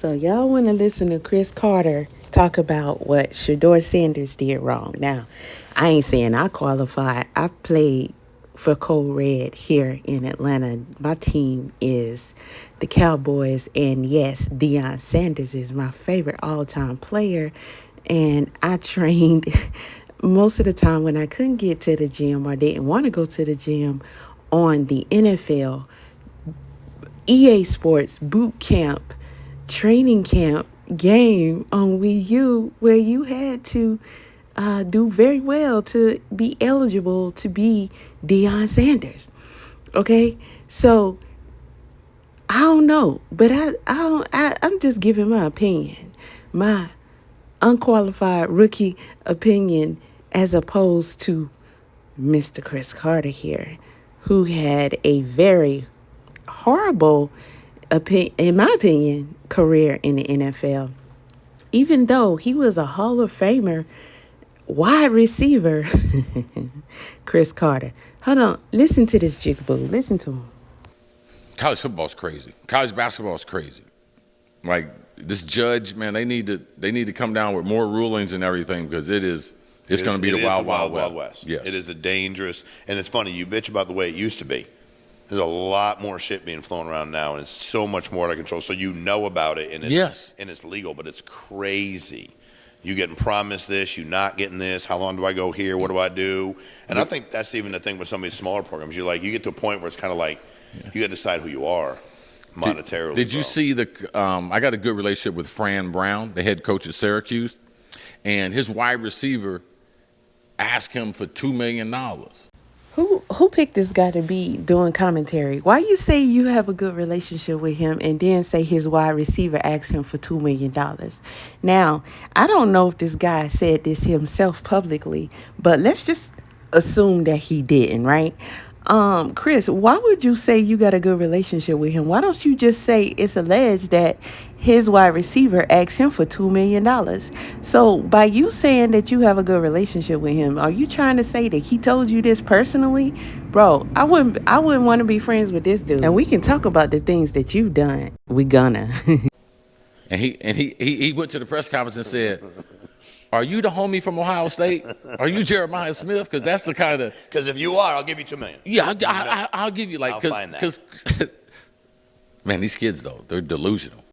So y'all want to listen to Cris Carter talk about what Shedur Sanders did wrong. Now, I ain't saying I qualified. I played for Code Red here in Atlanta. My team is the Cowboys. And yes, Deion Sanders is my favorite all-time player. And I trained most of the time when I couldn't get to the gym or didn't want to go to the gym on the NFL, EA Sports boot camp, training camp game on Wii U, where you had to do very well to be eligible to be Deion Sanders. Okay, so I don't know, but I'm just giving my opinion, my unqualified rookie opinion, as opposed to Mr. Cris Carter here, who had a very horrible, in my opinion, career in the NFL. Even though he was a Hall of Famer wide receiver, Cris Carter. Hold on. Listen to this jigaboo. Listen to him. College football's crazy. College basketball is crazy. Like, this judge, man, they need to come down with more rulings and everything, because it's going to be the wild west. Yes. It is a dangerous, and it's funny, you bitch about the way it used to be. There's a lot more shit being flown around now, and it's so much more out of control. So you know about it, and it's legal, but it's crazy. You getting promised this, you not getting this. How long do I go here? What do I do? And I think that's even the thing with some of these smaller programs. You get to a point where it's kind of like you got to decide who you are monetarily. Did you see I got a good relationship with Fran Brown, the head coach at Syracuse, and his wide receiver asked him for $2 million. Who picked this guy to be doing commentary? Why you say you have a good relationship with him and then say his wide receiver asked him for $2 million? Now, I don't know if this guy said this himself publicly, but let's just assume that he didn't, right? Cris, why would you say you got a good relationship with him? Why don't you just say it's alleged that his wide receiver asked him for $2 million? So by you saying that you have a good relationship with him, are you trying to say that he told you this personally? Bro, I wouldn't want to be friends with this dude. And we can talk about the things that you've done. We gonna. And he went to the press conference and said, "Are you the homie from Ohio State? Are you Jeremiah Smith? Because that's the kind of." Because if you are, I'll give you $2 million. Yeah, I'll give you I'll find that. Because man, these kids though, they're delusional.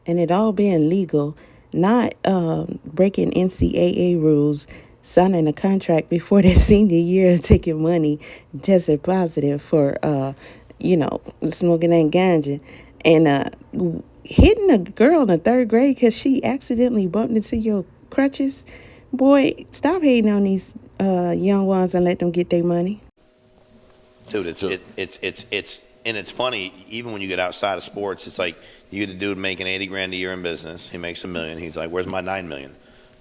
And it all being legal, not breaking NCAA rules, signing a contract before their senior year, taking money, tested positive for smoking and ganja, and hitting a girl in the third grade because she accidentally bumped into your crutches. Boy, stop hating on these young ones and let them get their money. Dude, it's funny, even when you get outside of sports, it's like you get a dude making $80,000 a year in business. He makes $1 million. He's like, "Where's my $9 million?"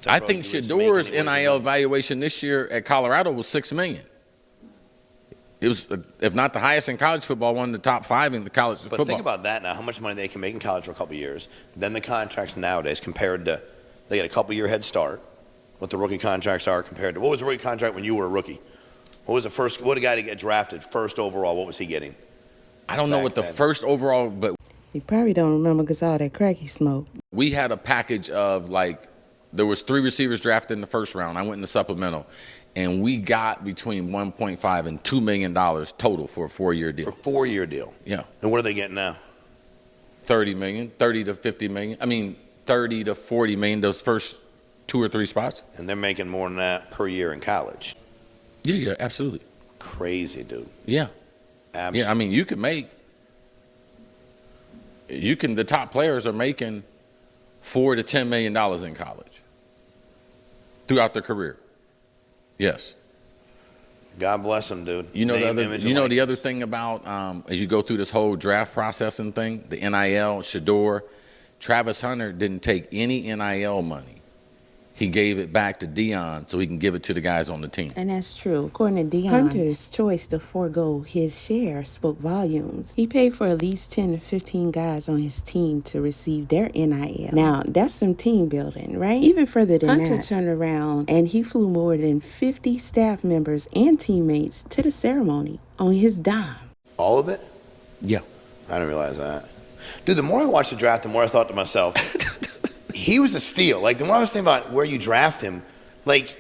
Like, I think Shedur's NIL evaluation this year at Colorado was $6 million. It was, if not the highest in college football, one of the top 5 in the college football. But think about that now, how much money they can make in college for a couple of years. Then the contracts nowadays compared to, they get a couple-year head start, what the rookie contracts are compared to. What was the rookie contract when you were a rookie? What did a guy to get drafted first overall, what was he getting? I don't know what the first overall, but you probably don't remember because all that crack he smoked. We had a package of, like, there was 3 receivers drafted in the first round. I went in the supplemental, and we got between $1.5 and $2 million total for a 4-year deal. For a 4-year deal? Yeah. And what are they getting now? $30 million, $30 to $50 million. I mean, $30 to $40 million, those first 2 or 3 spots. And they're making more than that per year in college. Yeah, absolutely. Crazy, dude. Yeah. Absolutely. Yeah, I mean, the top players are making $4 to $10 million in college throughout their career. Yes. God bless them, dude. The other thing about as you go through this whole draft process and thing, the NIL, Shedur, Travis Hunter didn't take any NIL money. He gave it back to Deion so he can give it to the guys on the team. And that's true. According to Deion, Hunter's choice to forego his share spoke volumes. He paid for at least 10 to 15 guys on his team to receive their NIL. Now, that's some team building, right? Even further than Hunter turned around and he flew more than 50 staff members and teammates to the ceremony on his dime. All of it? Yeah. I didn't realize that. Dude, the more I watched the draft, the more I thought to myself, he was a steal. Like, the more I was thinking about where you draft him, like,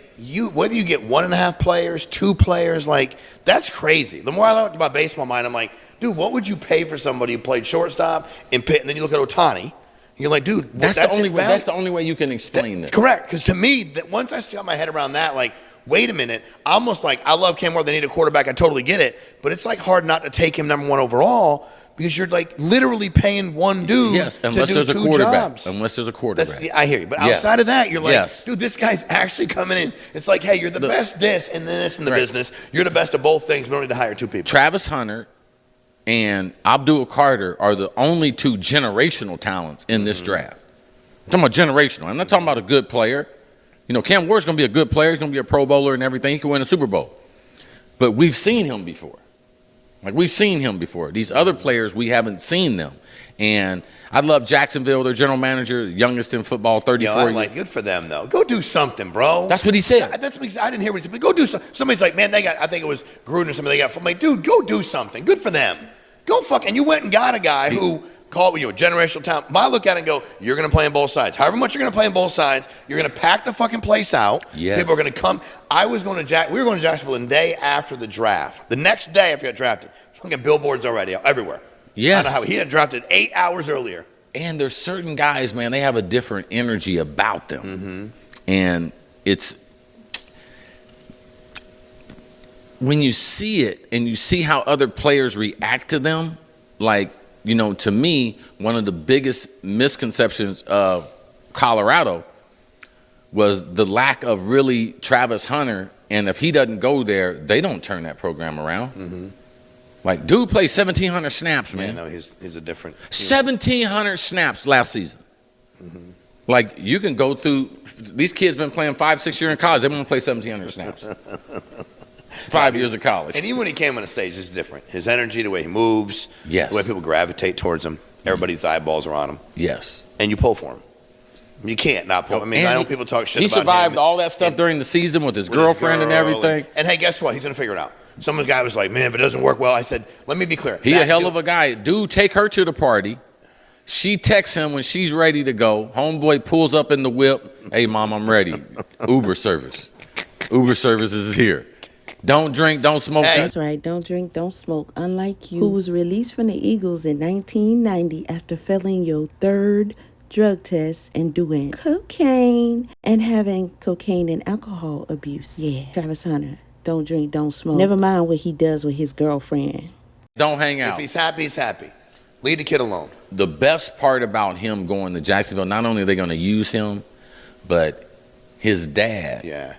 whether you get 1.5 players, 2 players, like, that's crazy. The more I thought about baseball mind, I'm like, dude, what would you pay for somebody who played shortstop and Pitt, and then you look at Ohtani, you're like, dude, that's the only way. That's the only way you can explain it. Correct, because to me, that once I got my head around that, like, wait a minute, almost like I love Cam more than I need a quarterback. I totally get it, but it's like hard not to take him number 1 overall because you're like literally paying one dude. Yes, unless to do there's a 2 quarterback. jobs. Unless there's a quarterback. I hear you, but outside of that, you're like, dude, this guy's actually coming in. It's like, hey, you're the best this and this in the business. You're the best of both things. We don't need to hire 2 people. Travis Hunter and Abdul Carter are the only 2 generational talents in this draft. I'm talking about generational. I'm not talking about a good player. You know, Cam Ward's going to be a good player. He's going to be a Pro Bowler and everything. He could win a Super Bowl. But we've seen him before. Like, we've seen him before. These other players, we haven't seen them. And I love Jacksonville, their general manager, youngest in football, 34 years. Like, good for them, though. Go do something, bro. That's what he said. That's what I didn't hear what he said, but go do something. Somebody's like, man, I think it was Gruden or somebody they got. I'm like, dude, go do something. Good for them. Go and you went and got a guy who called you a generational talent. I look at it and go, you're going to play on both sides. However much you're going to play on both sides, you're going to pack the fucking place out. Yes. People are going to come. We were going to Jacksonville the day after the draft. The next day after you got drafted, fucking billboards already everywhere. Yes. I don't know how he had drafted 8 hours earlier. And there's certain guys, man, they have a different energy about them. And it's when you see it and you see how other players react to them, like, you know, to me, one of the biggest misconceptions of Colorado was the lack of really Travis Hunter. And if he doesn't go there, they don't turn that program around. Like, dude played 1,700 snaps, man. Yeah, no, he's a different. 1,700 snaps last season. Like, you can go through, these kids been playing 5-6 years in college. They want to play 1,700 snaps. 5 years of college. And even when he came on the stage, it's different. His energy, the way he moves, yes, the way people gravitate towards him. Everybody's eyeballs are on him. Yes. And you pull for him. You can't not pull. I mean, I know people talk shit about him. He survived all that stuff during the season with his girlfriend and everything. And hey, guess what? He's going to figure it out. Some guy was like, man, if it doesn't work well, I said, let me be clear. He a hell of a guy. Dude, take her to the party. She texts him when she's ready to go. Homeboy pulls up in the whip. Hey, Mom, I'm ready. Uber service. Uber service is here. Don't drink, don't smoke. That's right. Don't drink, don't smoke. Unlike you, who was released from the Eagles in 1990 after failing your 3rd drug test and doing cocaine and having cocaine and alcohol abuse. Yeah, Travis Hunter. Don't drink, don't smoke. Never mind what he does with his girlfriend. Don't hang out. If he's happy, he's happy. Leave the kid alone. The best part about him going to Jacksonville, not only are they going to use him, but his dad. Yeah,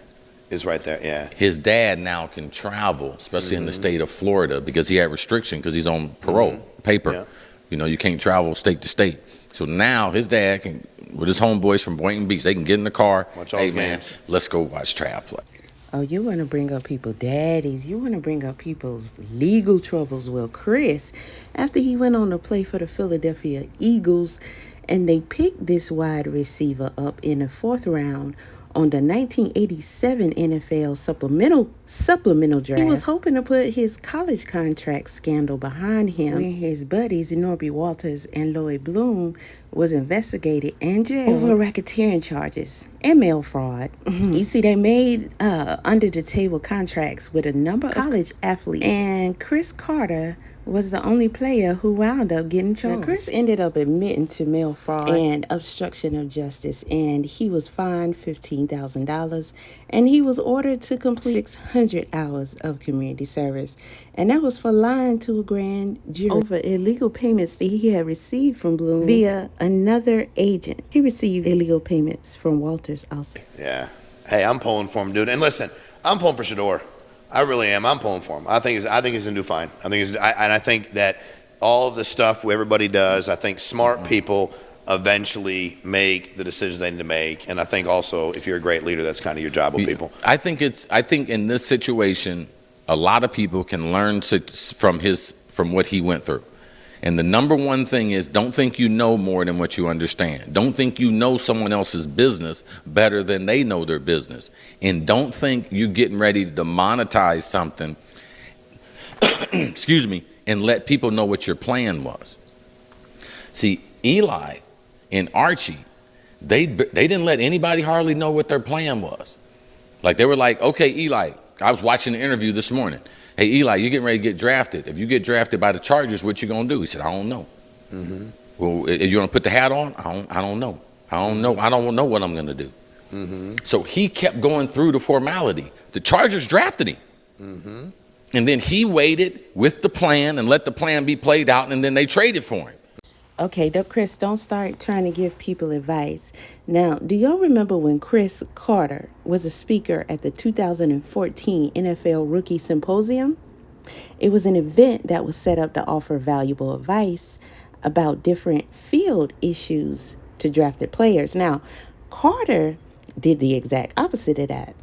is right there, yeah. His dad now can travel, especially in the state of Florida, because he had restriction because he's on parole, paper. Yeah. You know, you can't travel state to state. So now his dad can, with his homeboys from Boynton Beach, they can get in the car. Watch all games. Let's go watch Trav play. Oh, you want to bring up people's daddies. You want to bring up people's legal troubles. Well, Cris, after he went on to play for the Philadelphia Eagles, and they picked this wide receiver up in the 4th round on the 1987 NFL supplemental draft. He was hoping to put his college contract scandal behind him when his buddies, Norby Walters and Lloyd Bloom, was investigated and jailed over racketeering charges and mail fraud. You see, they made under-the-table contracts with a number of college athletes, and Cris Carter was the only player who wound up getting charged. Now, Cris ended up admitting to mail fraud and obstruction of justice, and he was fined $15,000, and he was ordered to complete 600 hours of community service. And that was for lying to a grand jury over illegal payments that he had received from Bloom via another agent. He received illegal payments from Walters also. Yeah. Hey, I'm pulling for him, dude. And listen, I'm pulling for Shedur. I really am. I'm pulling for him. I think he's going to do fine. I think that all of the stuff everybody does, I think smart people eventually make the decisions they need to make. And I think also, if you're a great leader, that's kind of your job with people. I think in this situation, a lot of people can learn from what he went through. And the number one thing is, don't think you know more than what you understand. Don't think you know someone else's business better than they know their business. And don't think you're getting ready to monetize something, excuse me, and let people know what your plan was. See, Eli and Archie, they didn't let anybody hardly know what their plan was. Like, they were like, okay, Eli, I was watching the interview this morning. Hey, Eli, you're getting ready to get drafted. If you get drafted by the Chargers, what you going to do? He said, I don't know. Well, if you're going to put the hat on? I don't know. I don't know what I'm going to do. So he kept going through the formality. The Chargers drafted him. And then he waited with the plan and let the plan be played out, and then they traded for him. Okay, Chris, don't start trying to give people advice. Now, do y'all remember when Cris Carter was a speaker at the 2014 NFL Rookie Symposium? It was an event that was set up to offer valuable advice about different field issues to drafted players. Now, Carter did the exact opposite of that.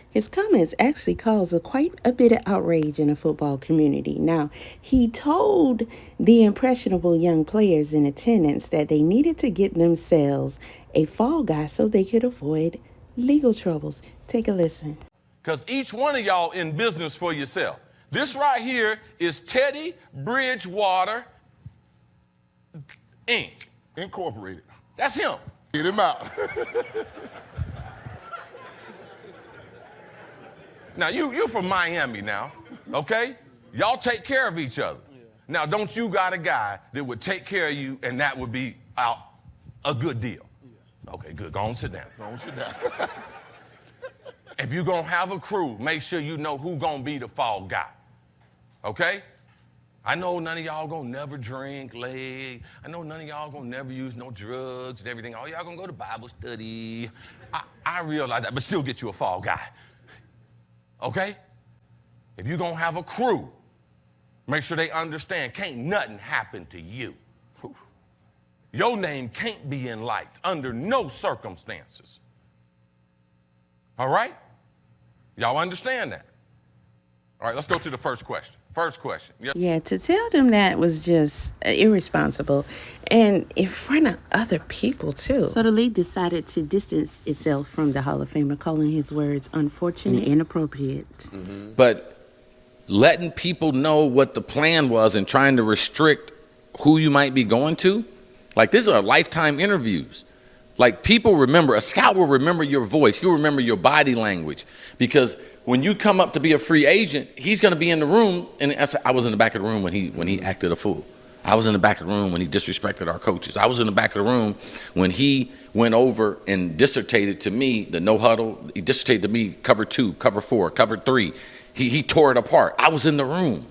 His comments actually caused quite a bit of outrage in the football community. Now, he told the impressionable young players in attendance that they needed to get themselves a fall guy so they could avoid legal troubles. Take a listen. Because each one of y'all in business for yourself. This right here is Teddy Bridgewater, Inc. Incorporated. That's him. Get him out. Now, you're from Miami now, okay? Y'all take care of each other. Now, don't you got a guy that would take care of you and that would be out a good deal? Okay, good. Go on, sit down. Go on, sit down. If you're going to have a crew, make sure you know who's going to be the fall guy, okay? I know none of y'all going to never drink, leg. I know none of y'all going to never use no drugs and everything. All y'all going to go to Bible study. I realize that, but still get you a fall guy. Okay? If you're going to have a crew, make sure they understand can't nothing happen to you. Your name can't be in lights under no circumstances. All right? Y'all understand that? All right, let's go to the first question. First question. Yep. Yeah, to tell them that was just irresponsible and in front of other people, too. So the league decided to distance itself from the Hall of Famer, calling his words unfortunate and inappropriate. But letting people know what the plan was and trying to restrict who you might be going to, like, these are lifetime interviews. Like, people remember, a scout will remember your voice. He'll remember your body language. Because when you come up to be a free agent, he's going to be in the room. And I was in the back of the room when he acted a fool. I was in the back of the room when he disrespected our coaches. I was in the back of the room when he went over and dissertated to me the no huddle. He dissertated to me cover 2, cover 4, cover 3. He tore it apart. I was in the room.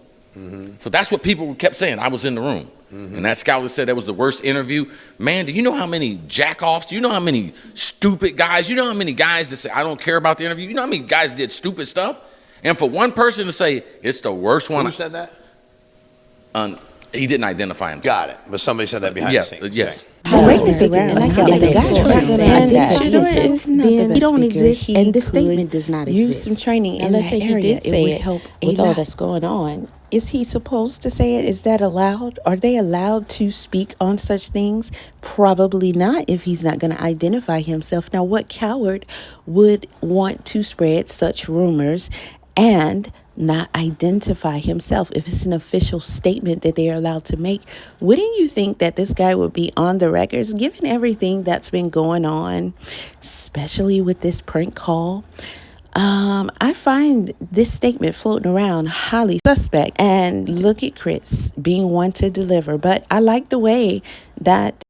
So that's what people kept saying. I was in the room. And that scout said that was the worst interview. Man, do you know how many jack-offs? Do you know how many stupid guys? You know how many guys that say, I don't care about the interview? You know how many guys did stupid stuff? And for one person to say, it's the worst one. Who said that? He didn't identify himself. Got it. But somebody said that behind the scenes. Yes. He don't exist, and this statement does not exist. Use some training in that area. It would help with all that's going on. Is he supposed to say it? Is that allowed? Are they allowed to speak on such things? Probably not if he's not going to identify himself. Now, what coward would want to spread such rumors and not identify himself if it's an official statement that they are allowed to make? Wouldn't you think that this guy would be on the records, given everything that's been going on, especially with this prank call? I find this statement floating around highly suspect, and look at Cris being one to deliver. But I like the way that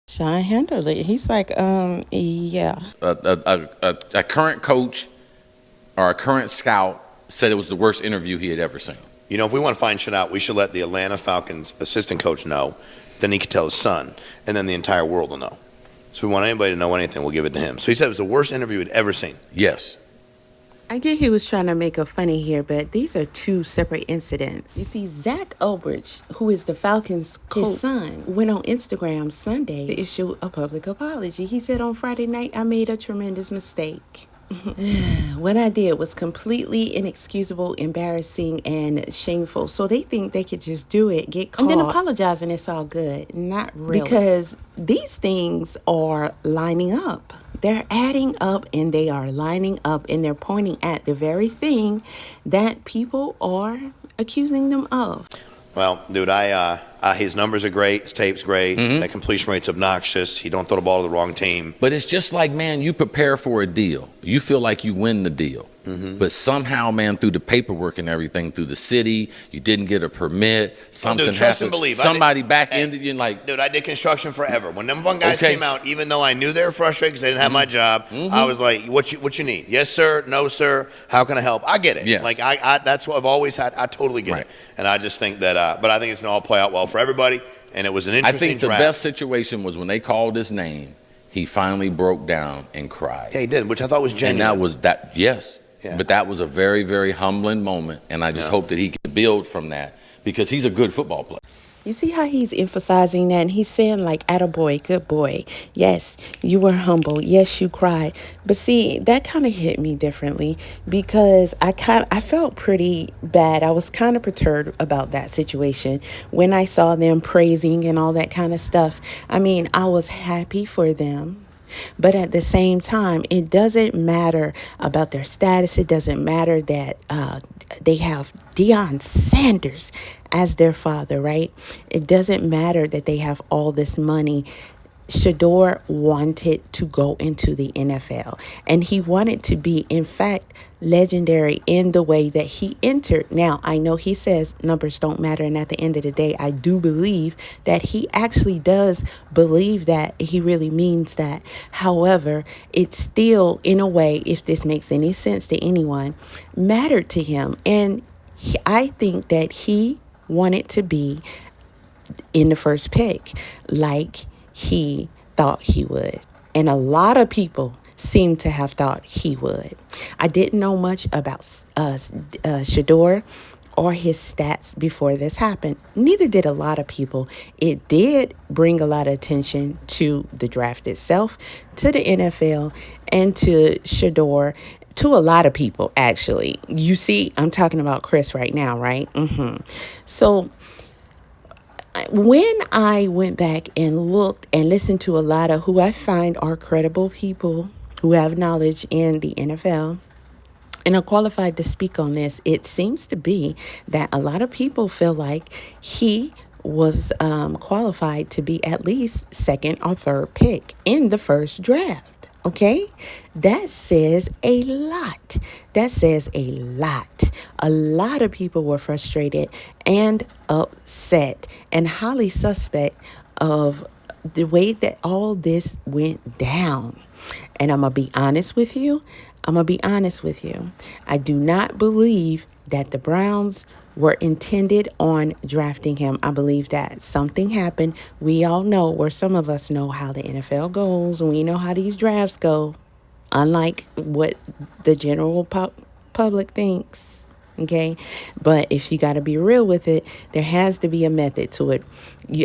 Sean handled it. He's like, yeah. A current coach or a current scout said it was the worst interview he had ever seen. You know, if we want to find shit out, we should let the Atlanta Falcons assistant coach know. Then he could tell his son, and then the entire world will know. So if we want anybody to know anything, we'll give it to him. So he said it was the worst interview he'd ever seen. Yes. I get he was trying to make a funny here, but these are two separate incidents. You see, Zach Ulbrich, who is the Falcons' coach, his son, went on Instagram Sunday to issue a public apology. He said on Friday night, I made a tremendous mistake. What I did was completely inexcusable, embarrassing, and shameful. So they think they could just do it, get caught, and then apologize, and it's all good. Not really. Because these things are lining up. They're adding up, and they are lining up, and they're pointing at the very thing that people are accusing them of. Well, dude, his numbers are great. His tape's great. That completion rate's obnoxious. He don't throw the ball to the wrong team. But it's just like, man, you prepare for a deal. You feel like you win the deal. But somehow, man, through the paperwork and everything, through the city, you didn't get a permit. Something dude, trust happened. and believe. Somebody back-ended you, like... Dude, I did construction forever. When them one guys came out, even though I knew they were frustrated because they didn't have my job, I was like, what you need? Yes, sir. No, sir. How can I help? I get it. Yes. Like, that's what I've always had. I totally get it. And I just think that, but I think it's going to all play out well for everybody. And it was an interesting draft. I think the best situation was when they called his name, he finally broke down and cried. Yeah, he did, which I thought was genuine. And that was that, yes. Yeah. But that was a very, very humbling moment, and I just hope that he can build from that because he's a good football player. You see how he's emphasizing that, and he's saying like, attaboy, good boy. Yes, you were humble. Yes, you cried. But see, that kind of hit me differently because I felt pretty bad. I was kind of perturbed about that situation when I saw them praising and all that kind of stuff. I mean, I was happy for them. But at the same time, it doesn't matter about their status. It doesn't matter that they have Deion Sanders as their father, right? It doesn't matter that they have all this money. Shedur wanted to go into the NFL, and he wanted to be, in fact, legendary in the way that he entered. Now, I know he says numbers don't matter, and at the end of the day, I do believe that he actually does believe that. He really means that. However, it's still, in a way, if this makes any sense to anyone, mattered to him. And I think that he wanted to be in the first pick, like he thought he would. And a lot of people seem to have thought he would. I didn't know much about Shedur or his stats before this happened. Neither did a lot of people. It did bring a lot of attention to the draft itself, to the NFL, and to Shedur, to a lot of people, actually. You see, I'm talking about Cris right now, right? So when I went back and looked and listened to a lot of who I find are credible people who have knowledge in the NFL and are qualified to speak on this, it seems to be that a lot of people feel like he was qualified to be at least second or third pick in the first draft. Okay, that says a lot. That says a lot. A lot of people were frustrated and upset and highly suspect of the way that all this went down. And I'm going to be honest with you. I do not believe that the Browns were intended on drafting him. I believe that something happened. We all know, or some of us know, how the NFL goes. We know how these drafts go, unlike what the general public thinks. Okay, but if you got to be real with it, there has to be a method to it.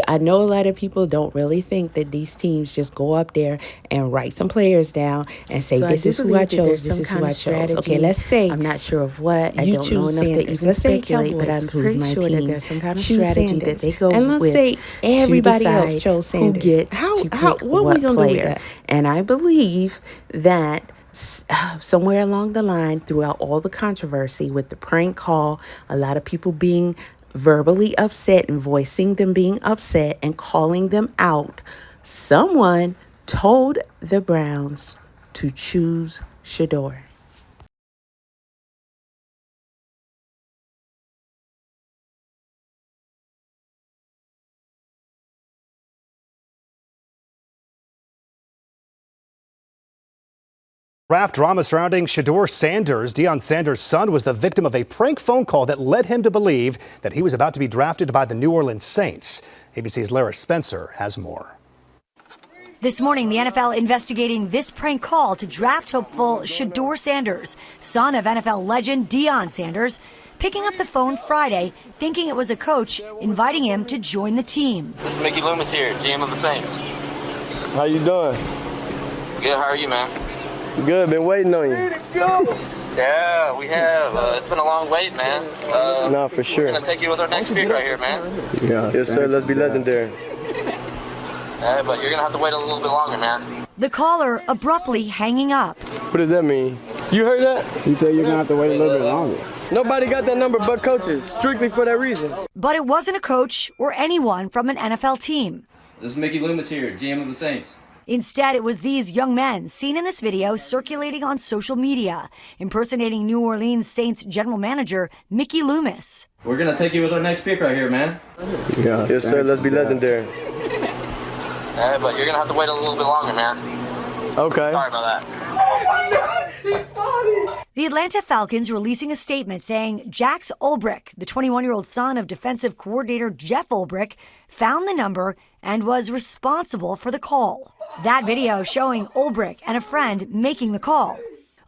I know a lot of people don't really think that these teams just go up there and write some players down and say, this is who I chose, this is who I chose. Okay, let's say, I'm not sure of what, I don't know enough to even speculate, but I'm pretty sure that there's some kind of strategy that they go with. And let's say everybody else chose Sanders. Who gets to pick what we gonna do with that? And I believe that somewhere along the line, throughout all the controversy with the prank call, a lot of people being verbally upset and voicing them being upset and calling them out, someone told the Browns to choose Shedur. Draft drama surrounding Shedur Sanders. Deion Sanders' son was the victim of a prank phone call that led him to believe that he was about to be drafted by the New Orleans Saints. ABC's Lara Spencer has more. This morning, the NFL investigating this prank call to draft hopeful Shedur Sanders, son of NFL legend Deion Sanders, picking up the phone Friday, thinking it was a coach inviting him to join the team. This is Mickey Loomis here, GM of the Saints. How you doing? Good, how are you, man? Good, been waiting on you. Yeah, we have. It's been a long wait, man. No, for sure. We're gonna take you with our next pick right here, man. Yeah. Yes, sir. Let's be legendary. Yeah, but you're gonna have to wait a little bit longer, man. The caller abruptly hanging up. What does that mean? You heard that? He said you're gonna have to wait a little bit longer. Nobody got that number but coaches, strictly for that reason. But it wasn't a coach or anyone from an NFL team. This is Mickey Loomis here, GM of the Saints. Instead, it was these young men seen in this video circulating on social media, impersonating New Orleans Saints general manager Mickey Loomis. We're going to take you with our next pick right here, man. Yeah. Yes, sir. Let's be legendary. Yeah, but you're going to have to wait a little bit longer, man. Okay. Sorry about that. The Atlanta Falcons releasing a statement saying Jax Ulbrich, the 21-year-old son of defensive coordinator Jeff Ulbrich, found the number and was responsible for the call. That video showing Ulbrich and a friend making the call.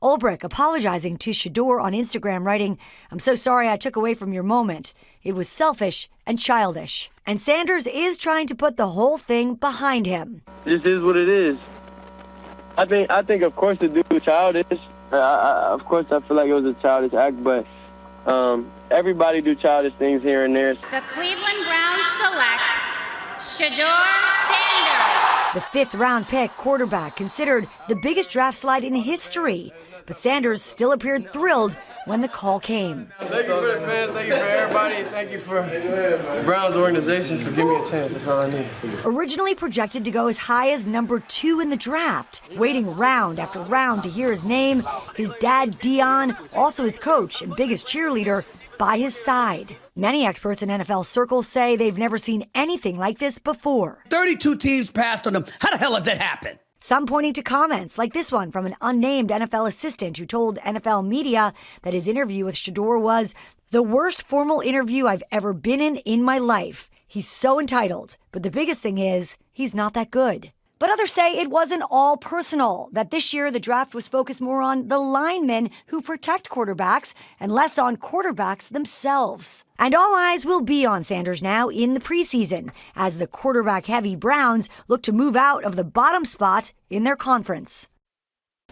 Ulbrich apologizing to Shedur on Instagram, writing, "I'm so sorry I took away from your moment. It was selfish and childish." And Sanders is trying to put the whole thing behind him. This is what it is. I think of course the dude was childish. Of course I feel like it was a childish act, but everybody do childish things here and there. The Cleveland Browns select Shedur Sanders. The fifth-round pick quarterback considered the biggest draft slide in history. But Sanders still appeared thrilled when the call came. Thank you for the fans, thank you for everybody, thank you for the Browns organization for giving me a chance. That's all I need. Originally projected to go as high as number 2 in the draft, waiting round after round to hear his name, his dad Dion, also his coach and biggest cheerleader, by his side. Many experts in NFL circles say they've never seen anything like this before. 32 teams passed on him. How the hell does that happen? Some pointing to comments like this one from an unnamed NFL assistant who told NFL media that his interview with Shedur was the worst formal interview I've ever been in my life. He's so entitled, but the biggest thing is he's not that good. But others say it wasn't all personal, that this year the draft was focused more on the linemen who protect quarterbacks and less on quarterbacks themselves. And all eyes will be on Sanders now in the preseason, as the quarterback-heavy Browns look to move out of the bottom spot in their conference.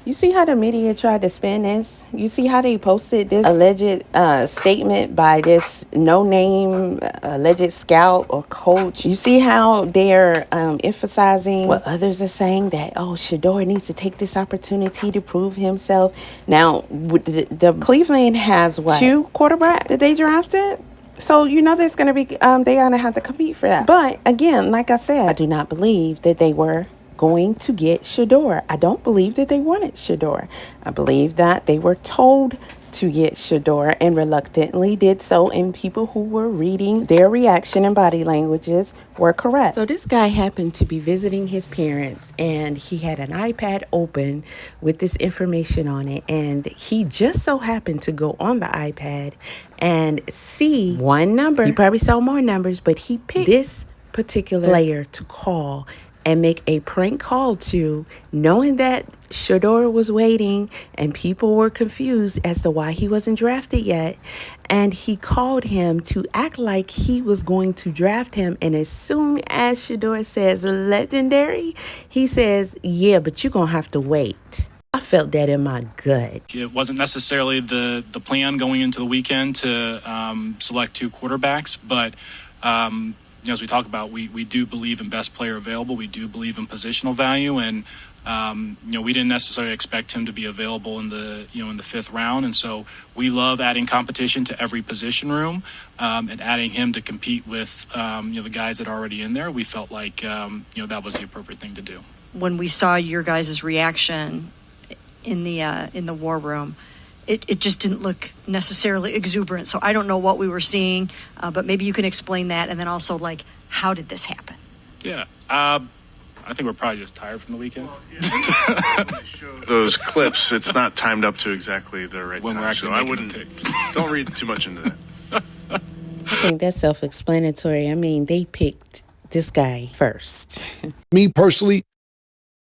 You see how the media tried to spin this? You see how they posted this alleged statement by this no-name alleged scout or coach? You see how they're emphasizing what others are saying, that, oh, Shedur needs to take this opportunity to prove himself. Now, the Cleveland has, what, 2 quarterbacks that they drafted? So, you know, there's going to be, they're going to have to compete for that. But, again, like I said, I do not believe that they were going to get Shedur. I don't believe that they wanted Shedur. I believe that they were told to get Shedur and reluctantly did so, and people who were reading their reaction and body languages were correct. So this guy happened to be visiting his parents, and he had an iPad open with this information on it, and he just so happened to go on the iPad and see one number. He probably saw more numbers, but he picked this particular player to call and make a prank call to, knowing that Shedur was waiting and people were confused as to why he wasn't drafted yet. And he called him to act like he was going to draft him. And as soon as Shedur says legendary, he says, yeah, but you're going to have to wait. I felt that in my gut. It wasn't necessarily the plan going into the weekend to select 2 quarterbacks, but as we talk about, we do believe in best player available. We do believe in positional value, and we didn't necessarily expect him to be available in the in the 5th round. And so we love adding competition to every position room and adding him to compete with the guys that are already in there. We felt like that was the appropriate thing to do. When we saw your guys' reaction in the war room, it just didn't look necessarily exuberant. So I don't know what we were seeing, but maybe you can explain that. And then also, like, how did this happen? Yeah. I think we're probably just tired from the weekend. Those clips, it's not timed up to exactly the right when time. We're actually so I wouldn't don't read too much into that. I think that's self-explanatory. I mean, they picked this guy first. Me personally,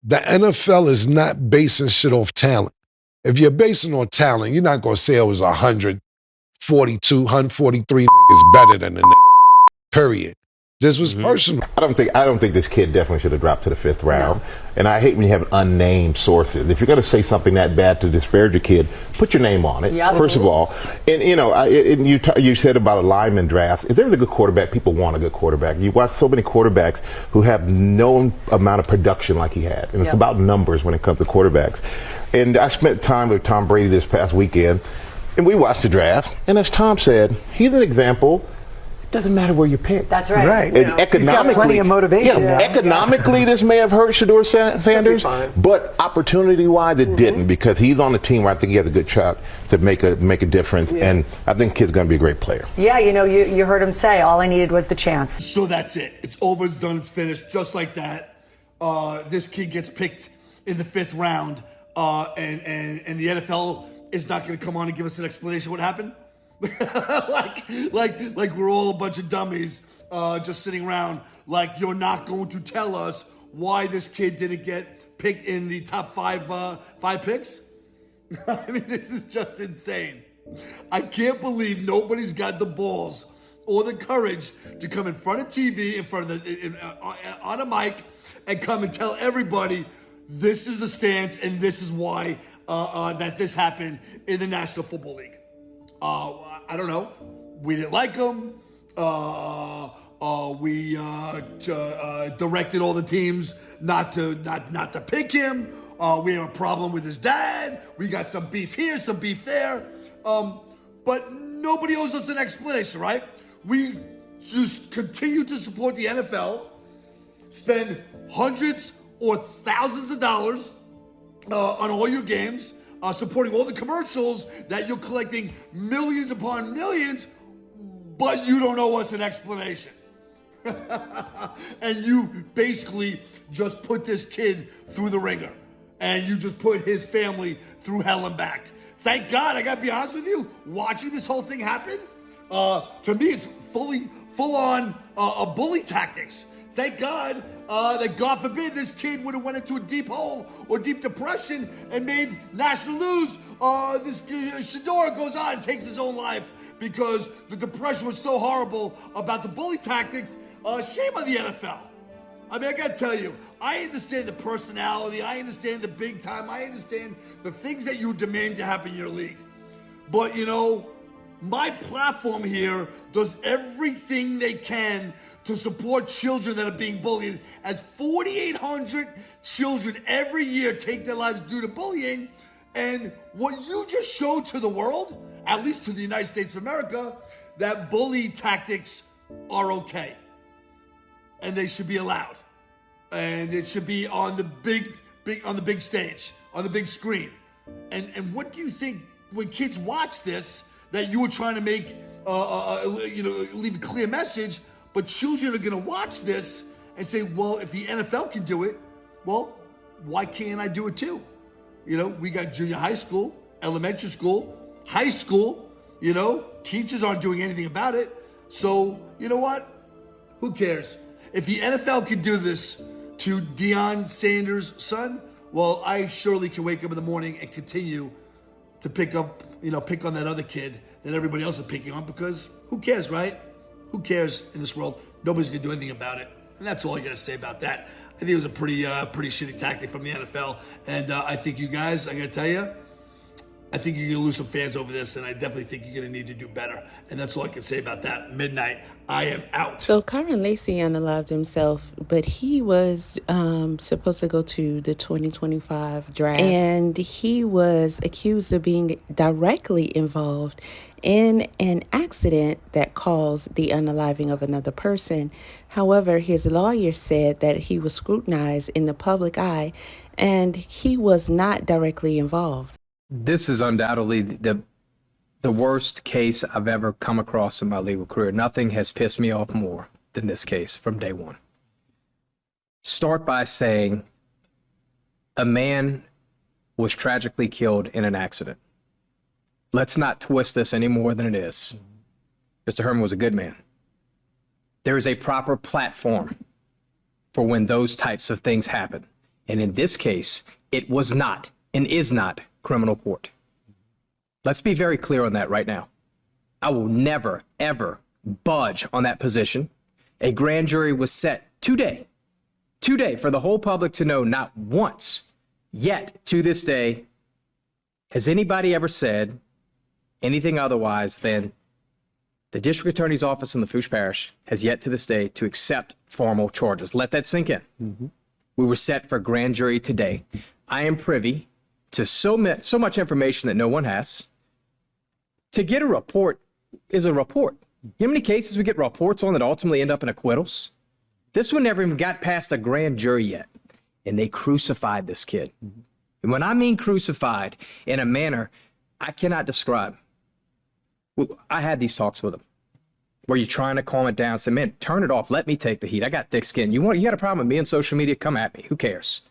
the NFL is not basing shit off talent. If you're basing on talent, you're not going to say it was 142, 143 niggas better than the nigga. Period. This was personal. I don't think this kid definitely should have dropped to the 5th round. No. And I hate when you have unnamed sources. If you're going to say something that bad to disparage a kid, put your name on it. Yep. First of all, and you said about a lineman draft. If there's a good quarterback, people want a good quarterback. You watch so many quarterbacks who have no amount of production like he had, and it's about numbers when it comes to quarterbacks. And I spent time with Tom Brady this past weekend, and we watched the draft. And as Tom said, he's an example. Doesn't matter where you pick. That's right. Right. Economically, he's got plenty of motivation. Economically, this may have hurt Shedur Sanders, but opportunity-wise, it didn't, because he's on the team where I think he has a good shot to make a difference, and I think the kid's going to be a great player. Yeah, you heard him say all I needed was the chance. So that's it. It's over. It's done. It's finished. Just like that. This kid gets picked in the 5th round, and the NFL is not going to come on and give us an explanation what happened. like we're all a bunch of dummies just sitting around. Like, you're not going to tell us why this kid didn't get picked in the top five picks? I mean, this is just insane. I can't believe nobody's got the balls or the courage to come in front of TV, on a mic, and come and tell everybody this is the stance and this is why that this happened in the National Football League. I don't know. We didn't like him. We directed all the teams not to pick him. We have a problem with his dad. We got some beef here, some beef there. But nobody owes us an explanation, right? We just continue to support the NFL, spend hundreds or thousands of dollars on all your games, supporting all the commercials that you're collecting millions upon millions, but you don't owe us an explanation. And you basically just put this kid through the ringer, and you just put his family through hell and back. Thank God, I gotta be honest with you, watching this whole thing happen, to me it's full on bully tactics. Thank God that, God forbid, this kid would have went into a deep hole or deep depression and made national news. This Shedur goes on and takes his own life because the depression was so horrible about the bully tactics. Shame on the NFL. I mean, I gotta tell you, I understand the personality, I understand the big time, I understand the things that you demand to happen in your league. But, my platform here does everything they can to support children that are being bullied, as 4,800 children every year take their lives due to bullying. And what you just showed to the world, at least to the United States of America, that bully tactics are okay. And they should be allowed. And it should be on the big stage, on the big screen. And what do you think when kids watch this, that you were trying to make, leave a clear message, but children are going to watch this and say, well, if the NFL can do it, well, why can't I do it too? We got junior high school, elementary school, high school, teachers aren't doing anything about it. So, you know what? Who cares? If the NFL can do this to Deion Sanders' son, well, I surely can wake up in the morning and continue to pick on that other kid that everybody else is picking on, because who cares, right? Who cares in this world? Nobody's going to do anything about it. And that's all I got to say about that. I think it was a pretty shitty tactic from the NFL. And I think you guys, I got to tell you, I think you're going to lose some fans over this, and I definitely think you're going to need to do better. And that's all I can say about that. Midnight, I am out. So Kyron Lacy unalived himself, but he was supposed to go to the 2025 draft, and he was accused of being directly involved in an accident that caused the unaliving of another person. However, his lawyer said that he was scrutinized in the public eye, and he was not directly involved. This is undoubtedly the worst case I've ever come across in my legal career. Nothing has pissed me off more than this case from day one. Start by saying a man was tragically killed in an accident. Let's not twist this any more than it is. Mr. Herman was a good man. There is a proper platform for when those types of things happen. And in this case, it was not and is not criminal court. Let's be very clear on that right now. I will never, ever budge on that position. A grand jury was set today for the whole public to know not once, yet to this day, has anybody ever said anything otherwise than the district attorney's office in Lafourche Parish has yet to this day to accept formal charges. Let that sink in. Mm-hmm. We were set for grand jury today. I am privy to so much information that no one has. To get a report is a report. You know how many cases we get reports on that ultimately end up in acquittals? This one never even got past a grand jury yet, and they crucified this kid. Mm-hmm. And when I mean crucified in a manner I cannot describe, I had these talks with him where you're trying to calm it down, say, man, turn it off. Let me take the heat. I got thick skin. You got a problem with me on social media? Come at me. Who cares?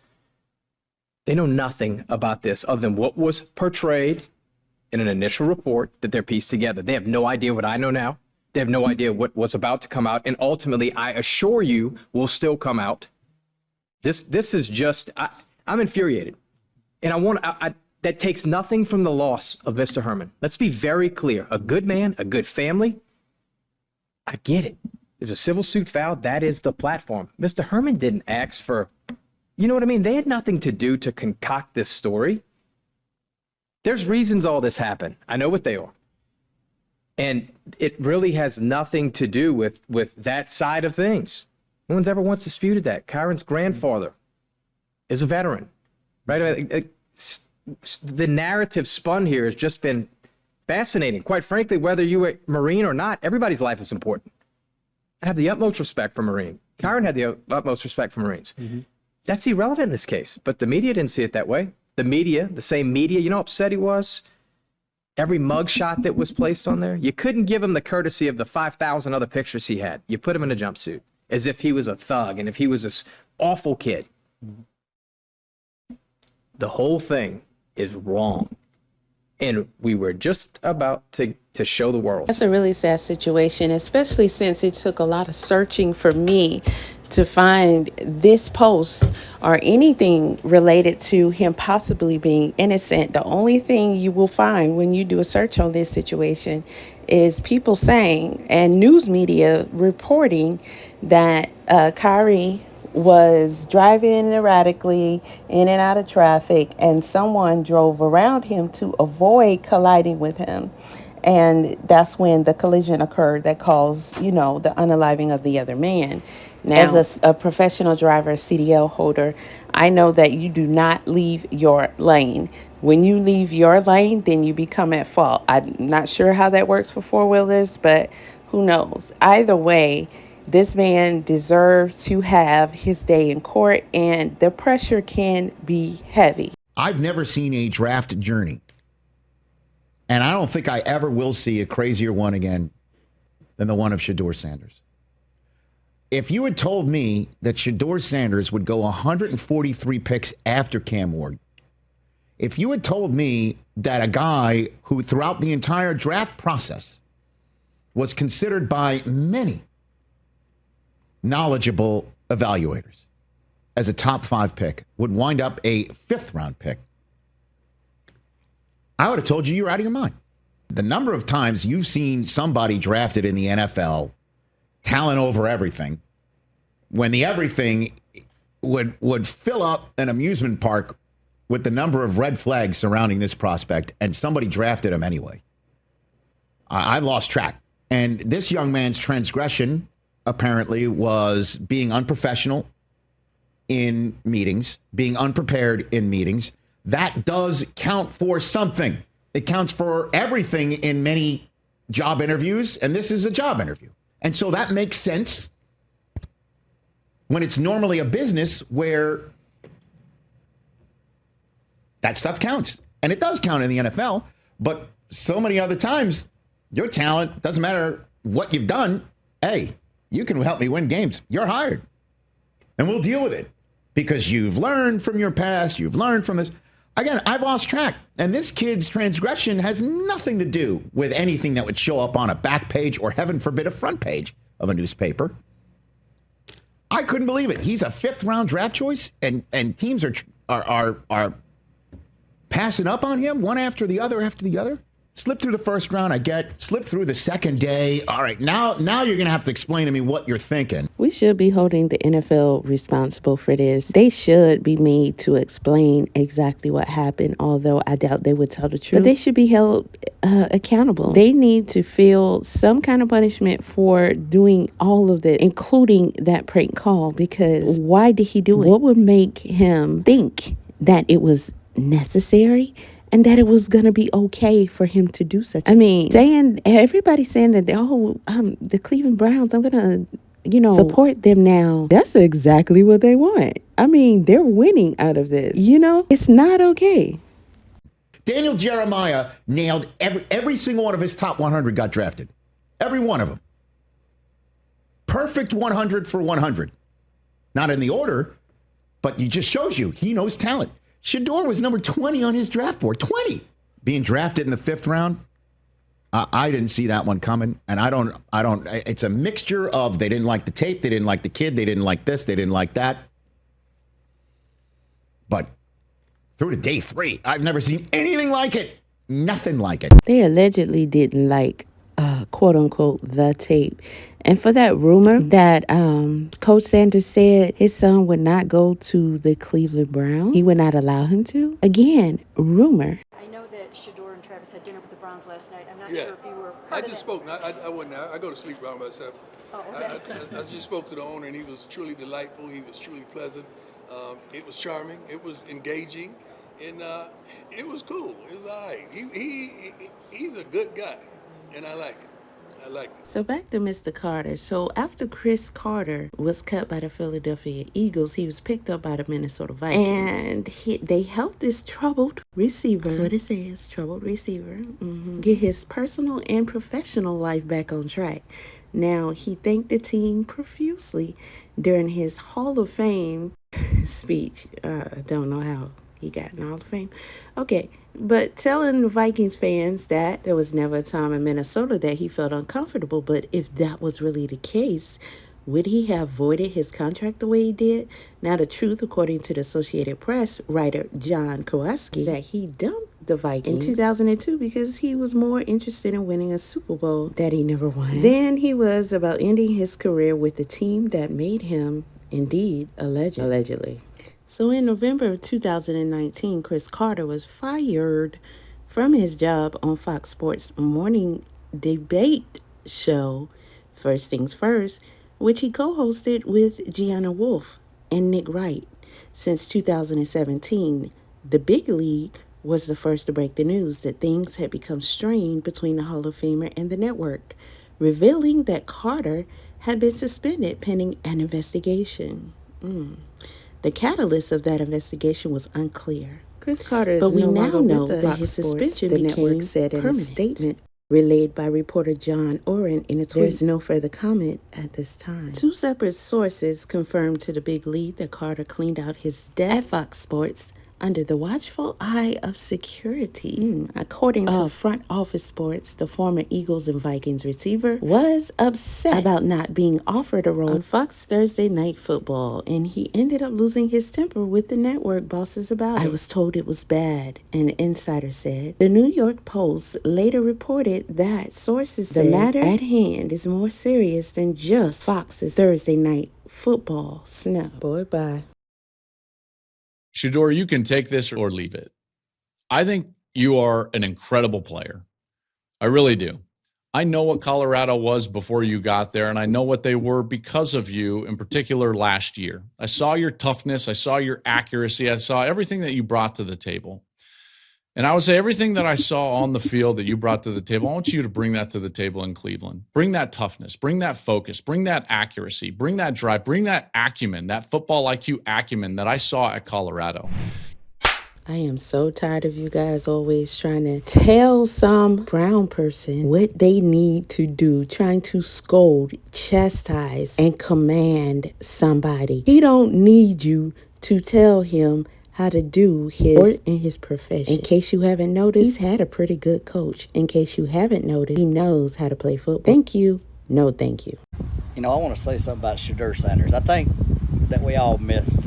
They know nothing about this other than what was portrayed in an initial report that they're pieced together. They have no idea what I know now. They have no idea what was about to come out. And ultimately, I assure you, will still come out. This is just, I'm infuriated. And that takes nothing from the loss of Mr. Herman. Let's be very clear. A good man, a good family. I get it. There's a civil suit filed. That is the platform. Mr. Herman didn't ask for, you know what I mean? They had nothing to do to concoct this story. There's reasons all this happened. I know what they are. And it really has nothing to do with that side of things. No one's ever once disputed that. Kyron's grandfather is a veteran, right? The narrative spun here has just been fascinating. Quite frankly, whether you were Marine or not, everybody's life is important. I have the utmost respect for Marine. Kyron had the utmost respect for Marines. Mm-hmm. That's irrelevant in this case, but the media didn't see it that way. The media, the same media, you know how upset he was? Every mugshot that was placed on there, you couldn't give him the courtesy of the 5,000 other pictures he had. You put him in a jumpsuit as if he was a thug and if he was this awful kid. The whole thing is wrong. And we were just about to show the world. That's a really sad situation, especially since it took a lot of searching for me to find this post or anything related to him possibly being innocent. The only thing you will find when you do a search on this situation is people saying and news media reporting that Kyrie was driving erratically in and out of traffic and someone drove around him to avoid colliding with him. And that's when the collision occurred that caused, the unaliving of the other man. Now, as a professional driver, CDL holder, I know that you do not leave your lane. When you leave your lane, then you become at fault. I'm not sure how that works for four-wheelers, but who knows? Either way, this man deserves to have his day in court, and the pressure can be heavy. I've never seen a draft journey, and I don't think I ever will see a crazier one again than the one of Shedur Sanders. If you had told me that Shedur Sanders would go 143 picks after Cam Ward, if you had told me that a guy who throughout the entire draft process was considered by many knowledgeable evaluators as a top 5 pick would wind up a 5th round pick, I would have told you you're out of your mind. The number of times you've seen somebody drafted in the NFL, talent over everything, when the everything would fill up an amusement park with the number of red flags surrounding this prospect, and somebody drafted him anyway. I've lost track. And this young man's transgression apparently was being unprofessional in meetings, being unprepared in meetings. That does count for something. It counts for everything in many job interviews, and this is a job interview. And so that makes sense when it's normally a business where that stuff counts. And it does count in the NFL, but so many other times, your talent, doesn't matter what you've done, hey, you can help me win games. You're hired. And we'll deal with it because you've learned from your past. You've learned from this. Again, I've lost track. And this kid's transgression has nothing to do with anything that would show up on a back page or, heaven forbid, a front page of a newspaper. I couldn't believe it. He's a 5th round draft choice, and teams are passing up on him one after the other. Slip through the first round, I get. Slip through the second day. All right, now you're going to have to explain to me what you're thinking. We should be holding the NFL responsible for this. They should be made to explain exactly what happened, although I doubt they would tell the truth. But they should be held accountable. They need to feel some kind of punishment for doing all of this, including that prank call, because why did he do it? What would make him think that it was necessary and that it was going to be okay for him to do such? I mean, everybody's saying that, the Cleveland Browns, I'm going to, support them now. That's exactly what they want. I mean, they're winning out of this. It's not okay. Daniel Jeremiah nailed every single one of his top 100 got drafted. Every one of them. Perfect 100 for 100. Not in the order, but it just shows you he knows talent. Shedur was number 20 on his draft board. 20 being drafted in the 5th round. I didn't see that one coming, and I don't. It's a mixture of they didn't like the tape, they didn't like the kid, they didn't like this, they didn't like that. But through to day 3, I've never seen anything like it. Nothing like it. They allegedly didn't like, quote unquote, the tape. And for that rumor that Coach Sanders said his son would not go to the Cleveland Browns, he would not allow him to. Again, rumor. I know that Shedur and Travis had dinner with the Browns last night. I'm not sure if you were. I just spoke. I wasn't. I go to sleep around about 7. Oh, okay. I just spoke to the owner, and he was truly delightful. He was truly pleasant. It was charming. It was engaging, and it was cool. It was all right. He's a good guy, and I like it. So back to Mr. Carter. So after Cris Carter was cut by the Philadelphia Eagles, he was picked up by the Minnesota Vikings. And they helped this troubled receiver, that's what it says, troubled receiver, get his personal and professional life back on track. Now, he thanked the team profusely during his Hall of Fame speech. I don't know how he got in Hall of Fame. Okay, but telling the Vikings fans that there was never a time in Minnesota that he felt uncomfortable. But if that was really the case, would he have voided his contract the way he did? Now, the truth, according to the Associated Press writer John Kowalski, that he dumped the Vikings in 2002 because he was more interested in winning a Super Bowl that he never won. Then he was about ending his career with the team that made him, indeed, allegedly. So in November of 2019, Cris Carter was fired from his job on Fox Sports' morning debate show, First Things First, which he co-hosted with Gianna Wolf and Nick Wright. Since 2017, the Big League was the first to break the news that things had become strained between the Hall of Famer and the network, revealing that Carter had been suspended pending an investigation. The catalyst of that investigation was unclear. Cris Carter is we now know that his suspension the network said in a statement relayed by reporter John Oren in a tweet. There's no further comment at this time. 2 separate sources confirmed to the Big League that Carter cleaned out his desk at Fox Sports under the watchful eye of security. According to Front Office Sports, the former Eagles and Vikings receiver was upset about not being offered a role on Fox Thursday Night Football, and he ended up losing his temper with the network bosses about it. I was told it was bad, an insider said. The New York Post later reported that sources said the matter at hand is more serious than just Fox's Thursday Night Football snub. Boy, bye. Shedur, you can take this or leave it. I think you are an incredible player. I really do. I know what Colorado was before you got there, and I know what they were because of you, in particular last year. I saw your toughness. I saw your accuracy. I saw everything that you brought to the table. And I would say everything that I saw on the field that you brought to the table, I want you to bring that to the table in Cleveland. Bring that toughness, bring that focus, bring that accuracy, bring that drive, bring that acumen, that football IQ acumen that I saw at Colorado. I am so tired of you guys always trying to tell some brown person what they need to do, trying to scold, chastise, and command somebody. He don't need you to tell him how to do his sport and his profession. In case you haven't noticed, he's had a pretty good coach. In case you haven't noticed, he knows how to play football. Thank you. No, thank you. You know, I want to say something about Shedur Sanders. I think that we all missed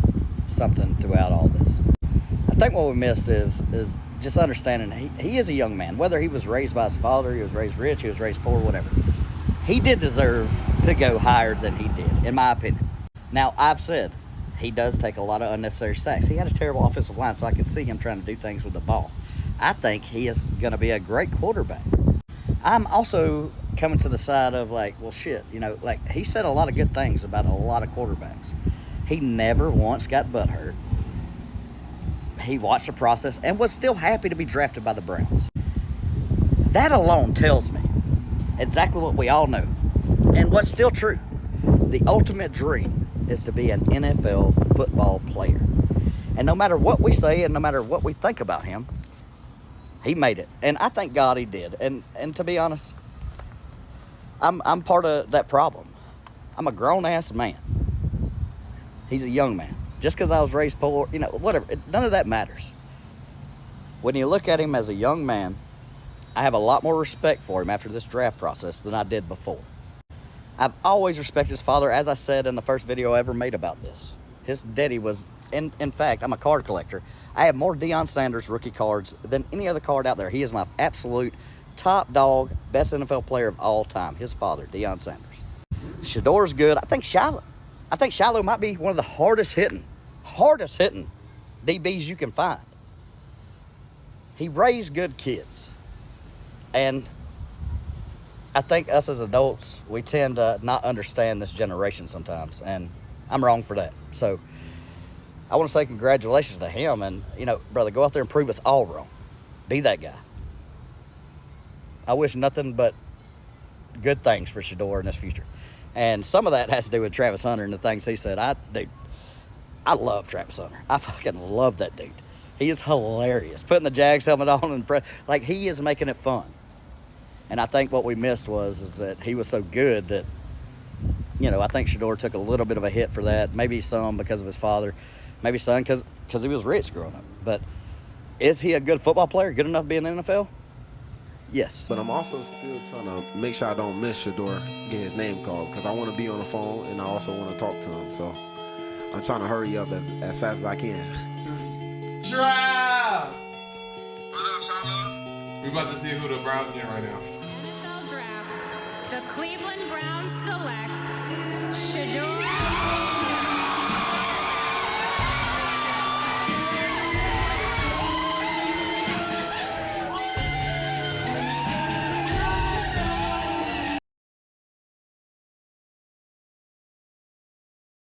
something throughout all this. I think what we missed is just understanding he is a young man. Whether he was raised by his father, he was raised rich, he was raised poor, whatever. He did deserve to go higher than he did, in my opinion. Now, I've said he does take a lot of unnecessary sacks. He had a terrible offensive line, so I could see him trying to do things with the ball. I think he is going to be a great quarterback. I'm also coming to the side of like, well, shit, you know, like he said a lot of good things about a lot of quarterbacks. He never once got butthurt. He watched the process and was still happy to be drafted by the Browns. That alone tells me exactly what we all know and what's still true. The ultimate dream is to be an NFL football player. And no matter what we say and no matter what we think about him, he made it. And I thank God he did. And to be honest, I'm part of that problem. I'm a grown-ass man. He's a young man. Just because I was raised poor, you know, whatever, none of that matters. When you look at him as a young man, I have a lot more respect for him after this draft process than I did before. I've always respected his father, as I said in the first video I ever made about this. His daddy was, in fact, I'm a card collector. I have more Deion Sanders rookie cards than any other card out there. He is my absolute top dog, best NFL player of all time. His father, Deion Sanders. Shedur's good. I think Shiloh might be one of the hardest hitting DBs you can find. He raised good kids. And I think us as adults, we tend to not understand this generation sometimes. And I'm wrong for that. So I want to say congratulations to him. And, you know, brother, go out there and prove us all wrong. Be that guy. I wish nothing but good things for Shedur in his future. And some of that has to do with Travis Hunter and the things he said. I love Travis Hunter. I fucking love that dude. He is hilarious. Putting the Jags helmet on and like he is making it fun. And I think what we missed is that he was so good that, you know, I think Shedur took a little bit of a hit for that. Maybe some because of his father. Maybe some because he was rich growing up. But is he a good football player? Good enough to be in the NFL? Yes. But I'm also still trying to make sure I don't miss Shedur getting his name called because I want to be on the phone and I also want to talk to him. So I'm trying to hurry up as fast as I can. Drive! What up, Shiloh? We're about to see who the Browns get right now. NFL Draft. The Cleveland Browns select